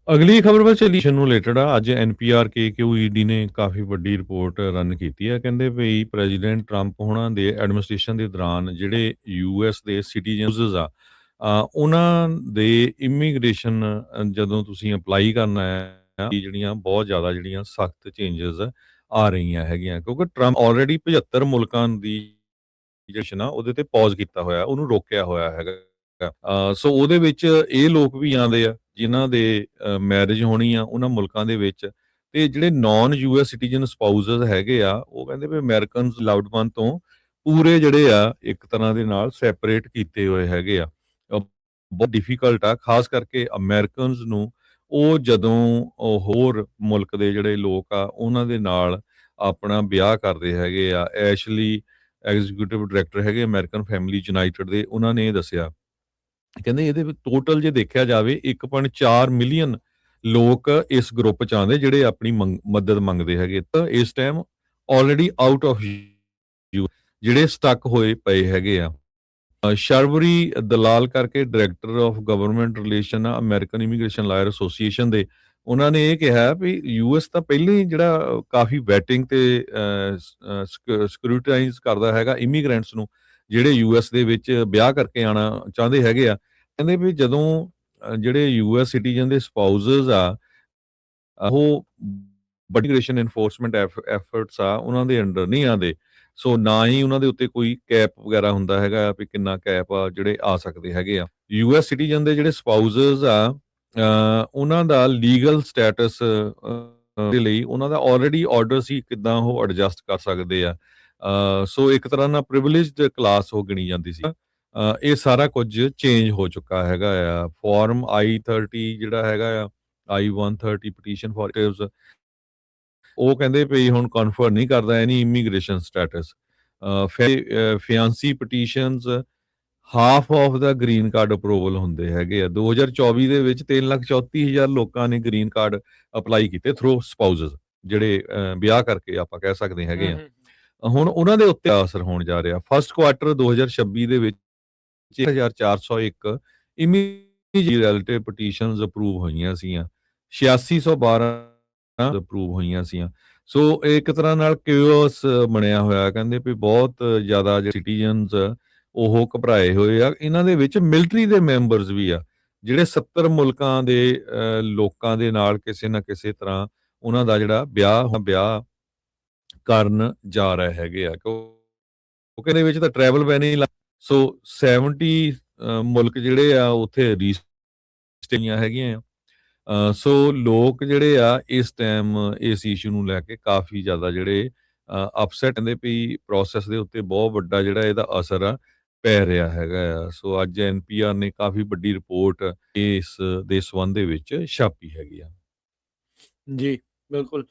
ਅਗਲੀ ਖਬਰ ਬਸ ਇਲੈਕਸ਼ਨ ਨੂੰ ਰਿਲੇਟਡ ਆ। ਅੱਜ ਐਨਪੀਆਰ KQED ਨੇ ਕਾਫੀ ਵੱਡੀ ਰਿਪੋਰਟ ਰਨ ਕੀਤੀ ਹੈ। ਕਹਿੰਦੇ ਵੀ ਪ੍ਰੈਜ਼ੀਡੈਂਟ ਟਰੰਪ ਹੋਣਾ ਦੇ ਐਡਮਿਨਿਸਟ੍ਰੇਸ਼ਨ ਦੇ ਦੌਰਾਨ ਜਿਹੜੇ ਯੂਐਸ ਦੇ ਸਿਟੀਜ਼ਨਸ ਆ, ਉਹਨਾਂ ਦੇ ਇਮੀਗ੍ਰੇਸ਼ਨ ਜਦੋਂ ਤੁਸੀਂ ਅਪਲਾਈ ਕਰਨਾ ਹੈ, ਜਿਹੜੀਆਂ ਬਹੁਤ ਜ਼ਿਆਦਾ ਜਿਹੜੀਆਂ ਸਖਤ ਚੇਂਜਸ ਆ ਰਹੀਆਂ ਹੈਗੀਆਂ, ਕਿਉਂਕਿ ਟਰੰਪ ਆਲਰੇਡੀ 75 ਮੁਲਕਾਂ ਦੀ ਜਿਹੜੀ ਨਾ ਉਹਦੇ ਤੇ ਪੌਜ਼ ਕੀਤਾ ਹੋਇਆ, ਉਹਨੂੰ ਰੋਕਿਆ ਹੋਇਆ ਹੈਗਾ। ਸੋ ਉਹਦੇ ਵਿੱਚ ਇਹ ਲੋਕ ਵੀ ਆਉਂਦੇ ਆ ਜਿਨ੍ਹਾਂ ਦੇ ਮੈਰਿਜ ਹੋਣੀ ਆ ਉਹਨਾਂ ਮੁਲਕਾਂ ਦੇ ਵਿੱਚ, ਤੇ ਜਿਹੜੇ ਨਾਨ ਯੂਐਸ ਸਿਟੀਜ਼ਨ ਸਪਾਊਸਸ ਹੈਗੇ ਆ, ਉਹ ਕਹਿੰਦੇ ਵੀ ਅਮਰੀਕਨਸ ਲਵਡ ਵਨ ਤੋਂ ਪੂਰੇ ਜਿਹੜੇ ਆ ਇੱਕ ਤਰ੍ਹਾਂ ਦੇ ਨਾਲ ਸੈਪਰੇਟ ਕੀਤੇ ਹੋਏ ਹੈਗੇ ਆ। ਬਹੁਤ ਡਿਫਿਕਲਟ ਆ, ਖਾਸ ਕਰਕੇ ਅਮਰੀਕਨਸ ਨੂੰ। ਉਹ ਜਦੋਂ ਉਹ ਹੋਰ ਮੁਲਕ ਦੇ ਜਿਹੜੇ ਲੋਕ ਆ ਉਹਨਾਂ ਦੇ ਨਾਲ ਆਪਣਾ ਵਿਆਹ ਕਰਦੇ ਹੈਗੇ ਆ। ਐਸ਼ਲੀ ਐਗਜ਼ੀਕਿਊਟਿਵ ਡਾਇਰੈਕਟਰ ਹੈਗੇ ਅਮਰੀਕਨ ਫੈਮਿਲੀ ਯੂਨਾਈਟਿਡ ਦੇ, ਉਹਨਾਂ ਨੇ ਇਹ ਦੱਸਿਆ, ਕਹਿੰਦੇ ਇਹਦੇ ਵਿੱਚ ਟੋਟਲ ਜੇ ਦੇਖਿਆ ਜਾਵੇ 1.4 ਮਿਲੀਅਨ ਲੋਕ ਇਸ ਗਰੁੱਪ ਚ ਆਉਂਦੇ ਜਿਹੜੇ ਆਪਣੀ ਮਦਦ ਮੰਗਦੇ ਹੈਗੇ। ਤਾਂ ਇਸ time already out of you ਜਿਹੜੇ ਸਟਕ ਹੋਏ ਪਏ ਹੈਗੇ ਆ। ਸ਼ਰਵਰੀ ਦਲਾਲ ਕਰਕੇ ਡਾਇਰੈਕਟਰ ਆਫ ਗਵਰਨਮੈਂਟ ਰਿਲੇਸ਼ਨ ਆ ਅਮਰੀਕਨ ਇਮੀਗ੍ਰੇਸ਼ਨ ਲਾਇਰ ਐਸੋਸੀਏਸ਼ਨ ਦੇ, ਉਹਨਾਂ ਨੇ ਇਹ ਕਿਹਾ ਵੀ ਯੂਐਸ ਤਾਂ ਪਹਿਲਾਂ ਹੀ ਜਿਹੜਾ ਕਾਫੀ ਵੈਟਿੰਗ ਤੇ ਸਕਰੂਟਾਈਜ਼ ਕਰਦਾ ਹੈਗਾ ਇਮੀਗ੍ਰੈਂਟਸ ਨੂੰ ਜਿਹੜੇ ਯੂਐਸ ਦੇ ਵਿੱਚ ਵਿਆਹ ਕਰਕੇ ਆਣਾ ਚਾਹੁੰਦੇ ਹੈਗੇ ਆ। ਕਹਿੰਦੇ ਵੀ ਜਦੋਂ ਜਿਹੜੇ ਯੂਐਸ ਸਿਟੀਜ਼ਨ ਦੇ ਸਪਾਊਸਸ ਆ, ਉਹ ਇਮੀਗ੍ਰੇਸ਼ਨ ਐਨਫੋਰਸਮੈਂਟ ਐਫਰਟਸ ਆ ਉਹਨਾਂ ਦੇ ਅੰਡਰ ਨਹੀਂ ਆਉਂਦੇ। ਸੋ ਨਾ ਹੀ ਉਹਨਾਂ ਦੇ ਉੱਤੇ ਕੋਈ ਕੈਪ ਵਗੈਰਾ ਹੁੰਦਾ ਹੈਗਾ ਵੀ ਕਿੰਨਾ ਕੈਪ ਆ ਜਿਹੜੇ ਆ ਸਕਦੇ ਹੈਗੇ ਆ। ਯੂਐਸ ਸਿਟੀਜ਼ਨ ਦੇ ਜਿਹੜੇ ਸਪਾਊਸਸ ਆ, ਉਹਨਾਂ ਦਾ ਲੀਗਲ ਸਟੇਟਸ ਦੇ ਲਈ ਉਹਨਾਂ ਦਾ ਆਲਰੇਡੀ ਆਰਡਰ ਸੀ ਕਿਦਾਂ ਉਹ ਐਡਜਸਟ ਕਰ ਸਕਦੇ ਆ। ਸੋ ਇੱਕ ਤਰ੍ਹਾਂ ਨਾਲ ਪ੍ਰਿਵਿਲੇਜਡ ਕਲਾਸ ਉਹ ਗਿਣੀ ਜਾਂਦੀ ਸੀ। ਇਹ ਸਾਰਾ ਕੁਝ ਚੇਂਜ ਹੋ ਚੁੱਕਾ ਹੈਗਾ ਆ। ਫਾਰਮ I-30 ਜਿਹੜਾ ਹੈਗਾ ਆ, I-130 ਪਟੀਸ਼ਨ ਫॉर ਉਹ ਕਹਿੰਦੇ ਵੀ ਹੁਣ ਕਨਫਰਮ ਨਹੀਂ ਕਰਦਾ any immigration status. Fiance petitions half of the green card approval ਹੁੰਦੇ ਹੈਗੇ ਆ। 2024 ਦੇ ਵਿੱਚ 3,34,000 ਲੋਕਾਂ ਨੇ ਗ੍ਰੀਨ ਕਾਰਡ ਅਪਲਾਈ ਕੀਤੇ ਥਰੂ ਸਪਾਊਸਸ, ਜਿਹੜੇ ਵਿਆਹ ਕਰਕੇ ਆਪਾਂ ਕਹਿ ਸਕਦੇ ਹੈਗੇ ਆ। ਹੁਣ ਉਹਨਾਂ ਦੇ ਉੱਤੇ ਅਸਰ ਹੋਣ ਜਾ ਰਿਹਾ। ਫਸਟ ਕੁਆਟਰ 2026 ਦੇ ਵਿੱਚ 1401 ਇਮੀਡੀਏਟ ਰਿਲੇਟਿਵ ਪਟੀਸ਼ਨਸ ਅਪਰੂਵ ਹੋਈਆਂ ਸੀਆਂ, 8612 ਅਪਰੂਵ ਹੋਈਆਂ ਸੀਆਂ। ਸੋ ਇੱਕ ਤਰ੍ਹਾਂ ਨਾਲ ਕਿਓਸ ਬਣਿਆ ਹੋਇਆ। ਕਹਿੰਦੇ ਵੀ ਬਹੁਤ ਜ਼ਿਆਦਾ ਜਿਹੜੇ ਸਿਟੀਜ਼ਨਸ ਉਹ ਘਬਰਾਏ ਹੋਏ ਆ। ਇਹਨਾਂ ਦੇ ਵਿੱਚ ਮਿਲਟਰੀ ਦੇ ਮੈਂਬਰਸ ਵੀ ਆ ਜਿਹੜੇ 70 ਮੁਲਕਾਂ ਦੇ ਲੋਕਾਂ ਦੇ ਨਾਲ ਕਿਸੇ ਨਾ ਕਿਸੇ ਤਰ੍ਹਾਂ ਉਹਨਾਂ ਦਾ ਜਿਹੜਾ ਵਿਆਹ ਕਰਨ ਜਾ ਰਹੇ ਹੈਗੇ ਆ। ਕਿਉਂਕਿ ਇਹਦੇ ਵਿੱਚ ਤਾਂ ਟਰੈਵਲ ਬੈਨ ਹੀ ਸੋ 70 ਮੁਲਕ ਜਿਹੜੇ ਆ ਉੱਥੇ ਰੀਸਟੇਆਂ ਹੈਗੀਆਂ ਆ। ਸੋ ਲੋਕ ਜਿਹੜੇ ਆ ਇਸ ਟਾਈਮ ਇਸ ਇਸ਼ੂ ਨੂੰ ਲੈ ਕੇ ਕਾਫੀ ਜ਼ਿਆਦਾ ਜਿਹੜੇ ਅਪਸੈਟ ਹੁੰਦੇ ਵੀ ਪ੍ਰੋਸੈਸ ਦੇ ਉੱਤੇ ਬਹੁਤ ਵੱਡਾ ਜਿਹੜਾ ਇਹਦਾ ਅਸਰ ਆ ਪੈ ਰਿਹਾ ਹੈਗਾ ਆ। ਸੋ ਅੱਜ ਐਨਪੀਆਰ ਨੇ ਕਾਫੀ ਵੱਡੀ ਰਿਪੋਰਟ ਇਸ ਦੇ ਸੰਬੰਧ ਦੇ ਵਿੱਚ ਛਾਪੀ ਹੈਗੀ ਆ। ਜੀ, ਬਿਲकुल।